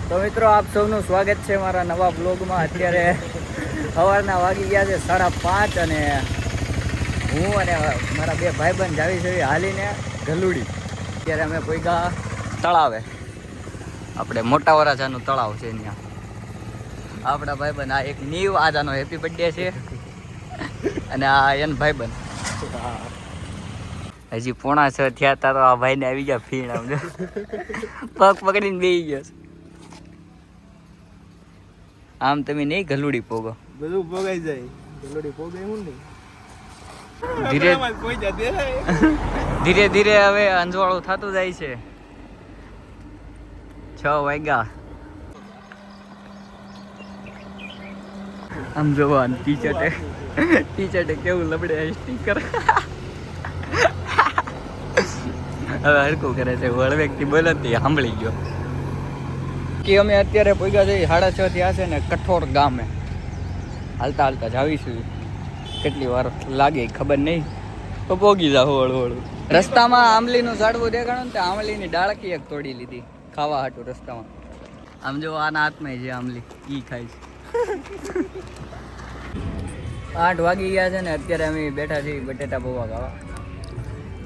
તો મિત્રો આપ સૌનું સ્વાગત છે મારા નવા બ્લોગમાં. અત્યારે સવારના વાગી ગયા છે 5:30 અને હું અને મારા બે ભાઈબંધ જાવી છે હાલીને ગલુડી. અત્યારે અમે પોઈગા તળાવે, આપણે મોટા વરાજાનું તળાવ છે ત્યાં. આપણા ભાઈબંધ આ એક નીવ, આજાનો હેપી બર્થડે છે અને આ એન ભાઈબંધ. હજી 6:45 થયા હતા તો આ ભાઈને આવી ગયા ફીણ, આમ પગ પકડીને બેસી ગયો. આમ તમે નહીં ગલુડી પોગો, બધું પોગાઈ જાય. ગલુડી પોગાય હું નહીં. ધીરે ધીરે હવે અંજવાળું થતું જાય છે. 6 વાગ્યા. આમ જોવા ટી શર્ટે કેવું લબડે સ્ટીકર. હવે હરકું કરે છે, વળવેકથી બોલે તે સાંભળી ગયો કે અમે અત્યારે પહોંચ્યા જઈએ 6:30 થયા છે ને કઠોર ગામે. હાલતા હાલતા જાવીશું, કેટલી વાર લાગે ખબર નહીં, તો પોગી જાવ હળવું. રસ્તામાં આંબલીનું ઝાડવું દેખાણું ને તે આંબલીની ડાળકી એક તોડી લીધી ખાવા હાટું રસ્તામાં. આમ જો આના હાથમાં છે આંબલી, ઈ ખાય છે. 8 વાગી ગયા છે ને અત્યારે અમે બેઠા છીએ બટેટા પૌવા ખાવા.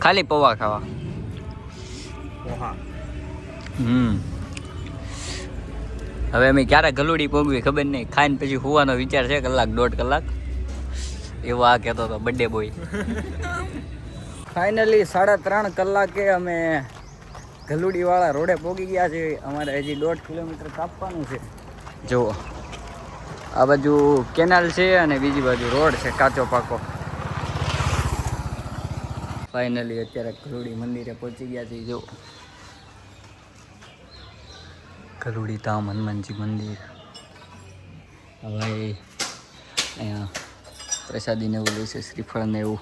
ખાલી પૌવા ખાવા. હવે અમે ક્યારે ગલુડી પોગવી ખબર નહીં. ખાઈને પછી હોવાનો વિચાર છે, 1-1.5 કલાક એવો આ કહેતો હતો બર્થડે બોય. ફાઇનલી 3.5 કલાકે અમે ગલુડીવાળા રોડે પોગી ગયા છે. અમારે હજી 1.5 કિલોમીટર કાપવાનું છે. જુઓ આ બાજુ કેનાલ છે અને બીજી બાજુ રોડ છે કાચો પાકો. ફાઇનલી અત્યારે ગલુડી મંદિરે પહોંચી ગયા છે. જો ગલુડી ધામ હનુમાનજી મંદિર. હવે અહીંયા પ્રસાદીને એવું લે છે, શ્રીફળ ને એવું.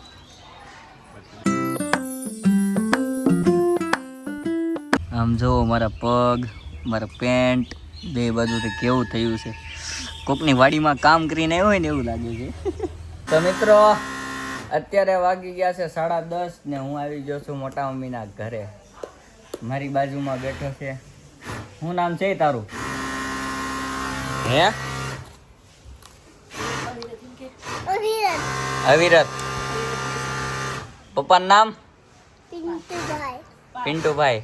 આમ જો મારા પગ, મારા પેન્ટ બે બાજુથી કેવું થયું છે. કોકની વાડીમાં કામ કરીને આવ્યો હોય ને એવું લાગે છે. તો મિત્રો અત્યારે વાગી ગયા છે 10:30 ને હું આવી ગયો છું મોટા મમ્મીના ઘરે. મારી બાજુમાં બેઠો છે. શું નામ છે તારું? હે અવિરત. પપ્પાનું નામ? પિન્ટુભાઈ.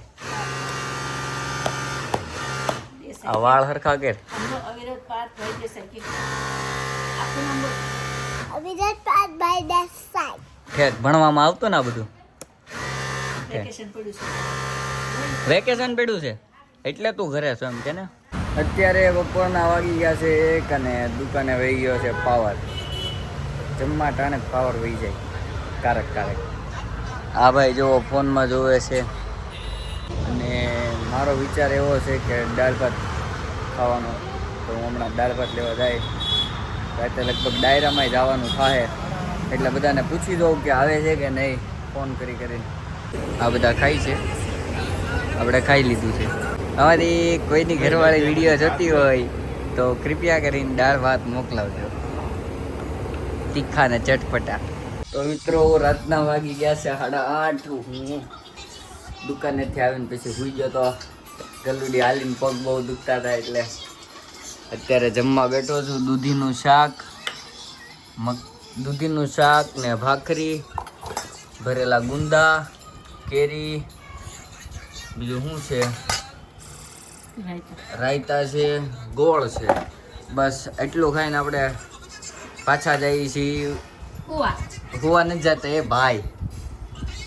આ વાળ હરખા કે ભણવામાં આવતું ને આ બધું? વેકેશન પડ્યું છે એટલે તું ઘરે છો એમ કે ને? અત્યારે બપોરના વાગી ગયા છે 1 અને દુકાને વહી ગયો છે પાવર. જમવા ટાણે પાવર વહી જાય કારક. આ ભાઈ જો ફોનમાં જોવે છે અને મારો વિચાર એવો છે કે દાળ ભાત ખાવાનો. તો હું હમણાં દાળ ભાત લેવા જાય. રાતે લગભગ ડાયરામાં જવાનું થાય એટલે બધાને પૂછી દઉં કે આવે છે કે નહીં, ફોન કરીને. આ બધા ખાય છે, આપણે ખાઈ લીધું છે. અમારી કોઈની ઘરવાળી વિડીયો જોતી હોય તો કૃપયા કરીને દાળ ભાત મોકલાવજો, તીખા ને ચટપટા. તો મિત્રો રાતના વાગી ગયા છે 8:30. હું દુકાનેથી આવીને પછી સૂઈ ગયો તો. ગલુડી હાલીને પગ બહુ દુખતા હતા એટલે અત્યારે જમવા બેઠો છું. દૂધીનું શાક ને ભાખરી, ભરેલા ગુંદા, કેરી, બીજું શું છે, રાયતા છે, ગોળ છે. બસ એટલું ખાઈને આપણે પાછા જઈએ છીએ. હુવા નથી જતા એ ભાઈ,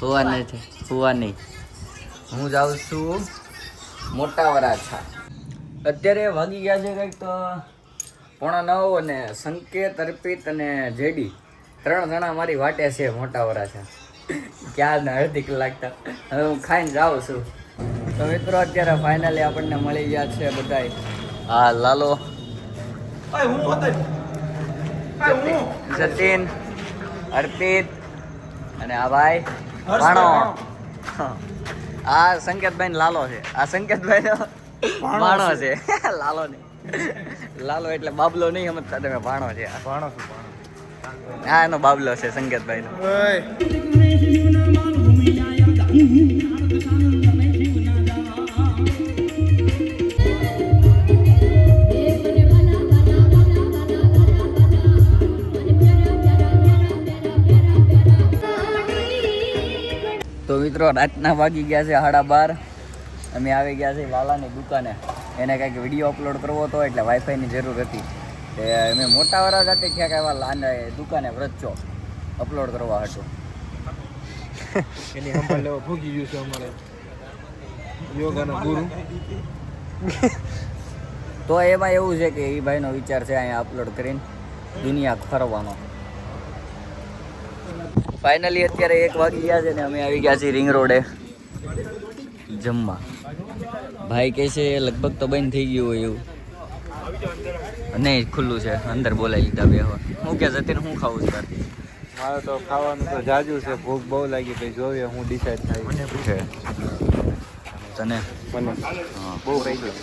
હુવા નહીં. હું જાઉં છું મોટા વરાછા. અત્યારે વાગી ગયા છે કંઈક તો 8:45 અને સંકેત, અર્પિત અને જેડી 3 જણા મારી વાટે છે મોટા વરાછા. ક્યાં અડધી કલાક. હવે હું ખાઈને જાઉં છું. તો મિત્રો અત્યારે ફાઇનલી આપણને મળી ગયા છે બધાય. હા લાલો, સચિન, અર્પિત અને આ ભાઈ ભાણો. આ સંકેતભાઈ ને લાલો છે. આ સંકેતભાઈ નો ભાણો છે. લાલો એટલે બાબલો નહીં સમજતા તમે, ભાણો છે. હા એનો બાબલો છે સંકેતભાઈ નો. મિત્રો રાતના વાગી ગયા છે 12:30. અમે આવી ગયા છે લાલાની દુકાને. એને કંઈક વિડીયો અપલોડ કરવો હતો એટલે વાઈફાઈની જરૂર હતી. તે અમે મોટાવાળા સાથે ક્યાંક આવ્યા લાને દુકાને વ્રતચો અપલોડ કરવા હતું. એની સંભાળ લેવા ભૂગી ગયું છે અમારે યોગાના ગુરુ. તો એમાં એવું છે કે એ ભાઈનો વિચાર છે અહીંયા અપલોડ કરીને દુનિયા ફરવાનો. ફાઇનલી અત્યારે 1 વાગી ગયા છે ને અમે આવી ગયા છીએ રિંગ રોડે જમવા. ભાઈ કહે છે લગભગ તો બંધ થઈ ગયું હોય એવું. નહીં ખુલ્લું છે, અંદર બોલાવી લીધા બેહવા. હું કે જતીને હું ખાવું છે તારે? મારે તો ખાવાનું તો જાજુ છે, ભૂખ બહુ લાગી પછી જોઈએ હું ડિસાઈડ થાય. મને પૂછે તને? મને હા બહુ રહી ગયું.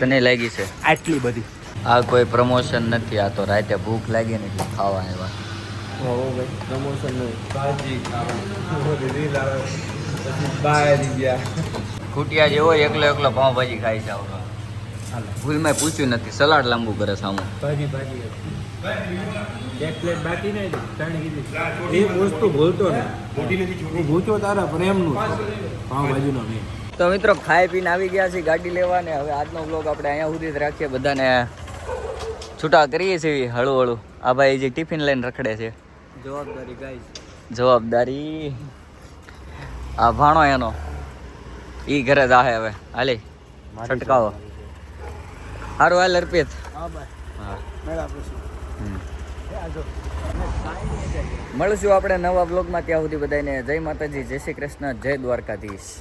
તને લાગી છે? આટલી બધી આ કોઈ પ્રમોશન નથી, આ તો રાતે ભૂખ લાગી ને એટલે ખાવા આવ્યા. હો ભાઈ પ્રમોશન નહીં, ભાજી ખાવાનું રીલ આવે પછી બહાર ગયા. ખૂટિયા જેવો એકલો પાઉંભાજી ખાઈ છે. ભૂલમાં પૂછ્યું નથી, સલાડ લાંબુ કરે સામું. ભાજી એક પ્લેટ બાકી નહીં, 3 કીધી. એ વસ્તુ ભૂલતો ને હું ભૂખ્યો તારા પ્રેમનું પાવભાજીનો મેં. તો મિત્રો ખાઈ પીને આવી ગયા છીએ ગાડી લેવા ને હવે આજનો બ્લોગ આપણે અહીંયા સુધી જ રાખીએ. બધાને છૂટા કરીએ છીએ હળવું. આ ભાઈ જે ટિફિન લઈને રખડે છે. જવાબદારી ગાઈસ, જવાબદારી. આ ભાણો એનો ઈ ઘરે જાહે હવે. હાલે છટકાવો. સારું હાલ અર્પિત. હા ભાઈ હા મેળા પછી મળશું આપણે નવા બ્લોગમાં. ત્યાં સુધી બધાને જય માતાજી, જય શ્રી કૃષ્ણ, જય દ્વારકાધીશ.